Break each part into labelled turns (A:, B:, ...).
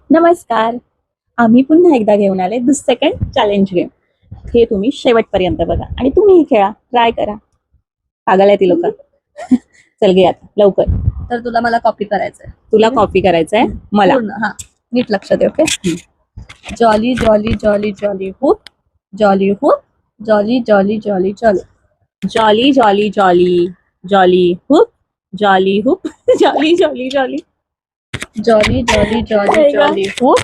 A: नमस्कार. आम्ही पुन्हा एकदा घेऊन आले द सेकंड चॅलेंज गेम. हे तुम्ही शेवटपर्यंत बघा आणि तुम्ही खेळा, ट्राय करा. पागल आहे ती लोक. चल घे आता लवकर.
B: तर तुला मला कॉपी करायचंय.
A: तुला कॉपी करायचंय मला.
B: हा नीट लक्ष दे. Okay. Jolly jolly jolly jolly hup jolly hup jolly jolly jolly jolly
A: jolly jolly jolly jolly hup jolly hup jolly jolly jolly
B: jolly jolly jolly jolly hup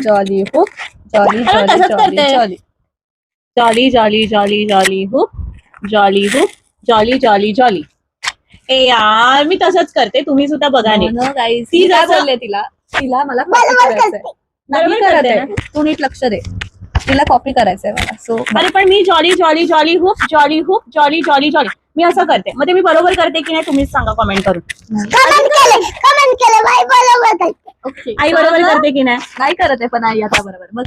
B: jolly hup jolly
A: अरे
B: jolly
A: तसंच
B: jolly
A: करते.
B: Jolly
A: jolly jolly jolly jolly hup jolly jolly jolly. ए यार मी तसंच करते, तुम्ही सुद्धा बघा नीट.
B: गाईस
A: ती
B: ती काय
A: जसं-
B: बोलले तिला तिला मला कॉपी करायचंय. नाही
A: बरोबर
B: करत
A: करते
B: आहे.
A: ना?
B: तू नीट लक्ष दे. तिला कॉपी करायचंय मला. सो
A: अरे पण मी jolly jolly jolly hup jolly jolly jolly मी असं करते. मग ते मी बरोबर करते की नाही तुम्हीच सांगा कमेंट करून.
C: कमेंट केलं बाई बरोबर करते.
B: ओके
A: आई बरोबर करते की नाही.
B: नाही करत आहे पण आई आता बरोबर. मग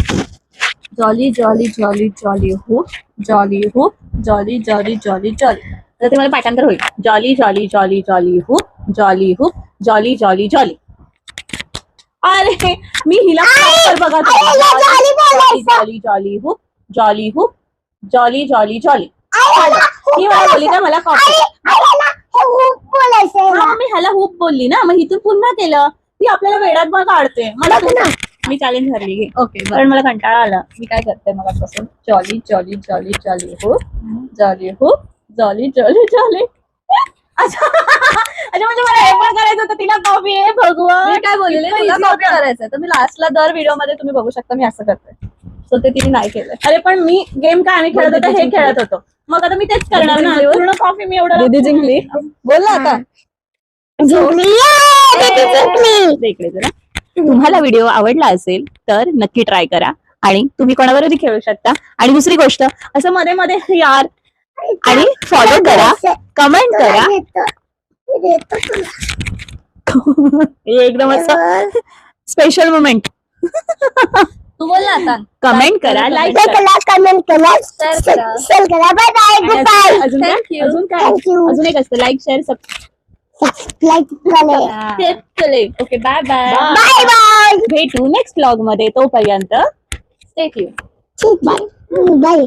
B: jolly jolly jolly jolly hup jolly hup jolly jolly jolly jolly.
A: तर ते मला पाठांतर होईल. Jolly jolly jolly jolly hup jolly jolly jolly. अरे मी हिला proper बघा तुम्ही.
C: jolly बोलायचं.
A: Jolly jolly hup jolly jolly jolly. ही मला बोलली ना मला कॉपी.
C: आहे ना, हे खूप बोलायचंय
A: हा
C: ना.
A: मग मी ह्याला हुप बोलली ना, मग इथून पुन्हा केलं ती आपल्याला वेडात मग काढते. मला मी चॅलेंज हरली घे.
B: ओके
A: कारण मला कंटाळा आला.
B: मी काय करते मगापासून jolly jolly jolly jolly hup jolly hup jolly jolly jolly.
A: अच्छा अच्छा म्हणजे मला हे पण करायचं होतं, तिला कॉपी आहे भगवान.
B: मी काय बोललेले
A: इतकं
B: तुला
A: easy
B: कॉपी
A: होतं.
B: करायचंय. तर मी लास्टला दर व्हिडिओ मध्ये तुम्ही बघू शकता मी असं करते. सो ते तिने नाही केलं.
A: अरे पण मी गेम काय आम्ही खेळत होतो हे खेळत होतो. मग आता मी तेच करणार ना.
B: जिंकली.
A: पूर्ण कॉफी मी एवढं
B: दीदी जिंकली. बोल ना आता.
C: जिंकली. ये, दीदी जिंकली.
A: दे इकडे जरा. तुम्हाला व्हिडिओ आवडला असेल तर नक्की ट्राय करा आणि तुम्ही कोणाबरोबरही खेळू शकता. आणि दुसरी गोष्ट असं मध्ये मध्ये यार आणि फॉलो करा, कमेंट करा.
C: देतो तुला.
A: हे एकदम असं स्पेशल मोमेंट.
B: तू बोल ना आता.
A: कमेंट करा, लाईक
C: ते
A: करा.
C: करा, कमेंट करा,
B: Share करा.
C: शेअर करा. Bye bye, good bye.
A: अजून काय
B: Thank you.
A: अजून काय
C: Thank you.
A: अजून एक असतं लाईक शेअर
C: सबस्क्राईब करा.
A: चले.
B: Okay bye bye.
C: Bye bye.
A: भेटू नेक्स्ट व्लॉग मध्ये. तोपर्यंत
B: स्टे ट्यून.
C: ठीक आहे. बाय.